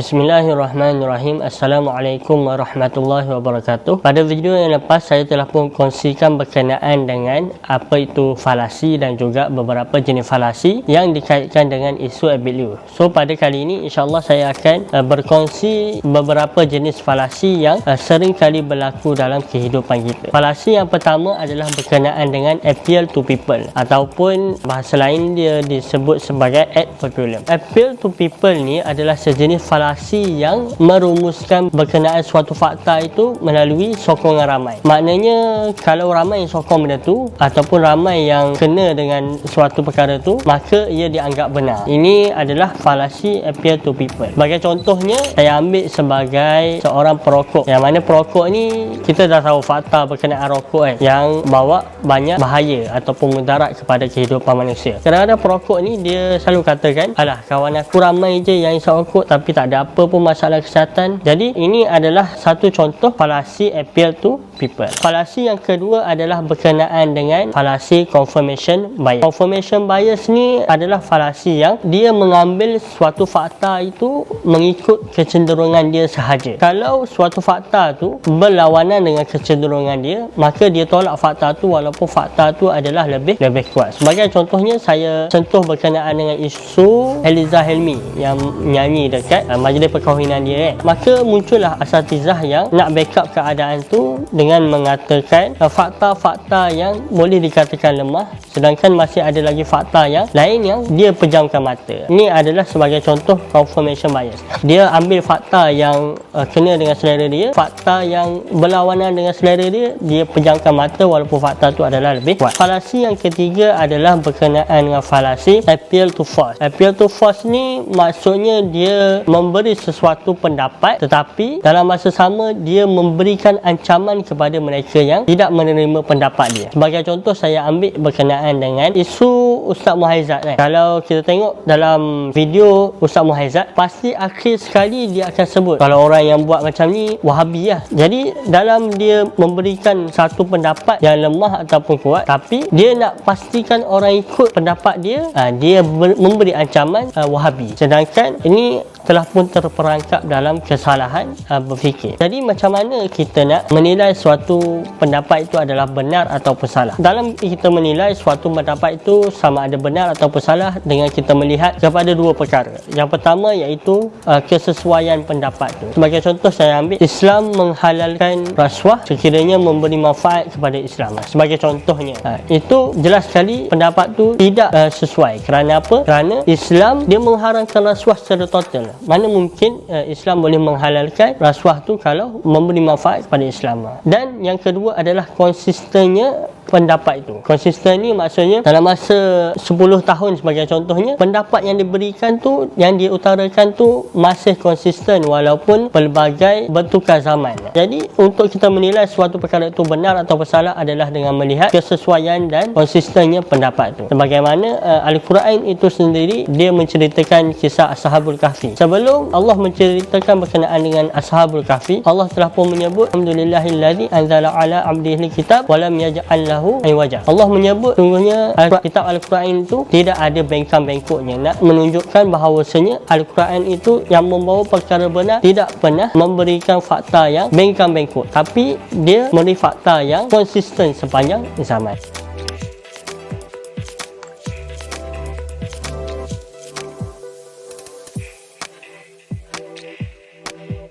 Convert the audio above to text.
Bismillahirrahmanirrahim. Assalamualaikum warahmatullahi wabarakatuh. Pada video yang lepas saya telah pun kongsikan berkenaan dengan apa itu falasi dan juga beberapa jenis falasi yang dikaitkan dengan isu ABLU. So pada kali ini insyaAllah saya akan berkongsi beberapa jenis falasi yang sering kali berlaku dalam kehidupan kita. Falasi yang pertama adalah berkenaan dengan appeal to people, ataupun bahasa lain dia disebut sebagai ad populum. Appeal to people ni adalah sejenis falasi yang merumuskan berkenaan suatu fakta itu melalui sokongan ramai. Maknanya kalau ramai yang sokong benda tu ataupun ramai yang kena dengan suatu perkara tu, maka ia dianggap benar. Ini adalah falasi appeal to people. Sebagai contohnya, saya ambil sebagai seorang perokok, yang mana perokok ni kita dah tahu fakta berkenaan rokok yang bawa banyak bahaya ataupun mudarat kepada kehidupan manusia. Kadang-kadang perokok ni dia selalu katakan, alah kawan aku ramai je yang isap rokok tapi tak ada apa pun masalah kesihatan. Jadi ini adalah satu contoh falasi appeal to people. Falasi yang kedua adalah berkenaan dengan falasi confirmation bias. Confirmation bias ni adalah falasi yang dia mengambil suatu fakta itu mengikut kecenderungan dia sahaja. Kalau suatu fakta tu berlawanan dengan kecenderungan dia, maka dia tolak fakta tu walaupun fakta tu adalah lebih kuat. Sebagai contohnya, saya sentuh berkenaan dengan isu Eliza Helmi yang nyanyi dekat majlis perkahwinan dia. Maka muncullah asatizah yang nak backup keadaan tu dengan mengatakan fakta-fakta yang boleh dikatakan lemah, sedangkan masih ada lagi fakta yang lain yang dia pejamkan mata. Ini adalah sebagai contoh confirmation bias. Dia ambil fakta yang kena dengan selera dia, fakta yang berlawanan dengan selera dia, dia pejamkan mata walaupun fakta tu adalah lebih kuat. Falasi yang ketiga adalah berkenaan dengan falasi appeal to force. Appeal to force ni maksudnya dia memberi sesuatu pendapat, tetapi dalam masa sama dia memberikan ancaman kepada mereka yang tidak menerima pendapat dia. Sebagai contoh, saya ambil berkenaan dengan isu Ustaz Muhaizat. Kalau kita tengok dalam video Ustaz Muhaizat, pasti akhir sekali dia akan sebut kalau orang yang buat macam ni Wahabi lah. Jadi dalam dia memberikan satu pendapat yang lemah ataupun kuat, tapi dia nak pastikan orang ikut pendapat dia, dia memberi ancaman Wahabi. Sedangkan ini telah pun terperangkap dalam kesalahan berfikir. Jadi macam mana kita nak menilai suatu pendapat itu adalah benar ataupun salah? Dalam kita menilai suatu pendapat itu sama ada benar ataupun salah dengan kita melihat kepada dua perkara. Yang pertama iaitu kesesuaian pendapat itu. Sebagai contoh, saya ambil Islam menghalalkan rasuah sekiranya memberi manfaat kepada Islam. Sebagai contohnya, itu jelas sekali pendapat itu tidak sesuai. Kerana apa? Kerana Islam dia mengharamkan rasuah secara total. Mana mungkin Islam boleh menghalalkan rasuah tu kalau memberi manfaat kepada Islam. Dan yang kedua adalah konsistennya pendapat itu. Konsisten ni maksudnya dalam masa 10 tahun sebagai contohnya, pendapat yang diberikan tu, yang diutarakan tu masih konsisten walaupun pelbagai bertukar zaman. Jadi untuk kita menilai suatu perkara itu benar atau salah adalah dengan melihat kesesuaian dan konsistennya pendapat itu. Sebagaimana Al-Quran itu sendiri dia menceritakan kisah Ashabul Kahfi. Sebelum Allah menceritakan berkenaan dengan Ashabul Kahfi, Allah telah pun menyebut alhamdulillahilladzi anzala ala abdihi kitab wa lam yaj'al lahu iwaja. Allah menyebut sungguhnya kitab Al-Quran itu tidak ada bengkang-bengkoknya, nak menunjukkan bahawasanya Al-Quran itu yang membawa perkara benar tidak pernah memberikan fakta yang bengkang-bengkok, tapi dia memberi fakta yang konsisten sepanjang zaman.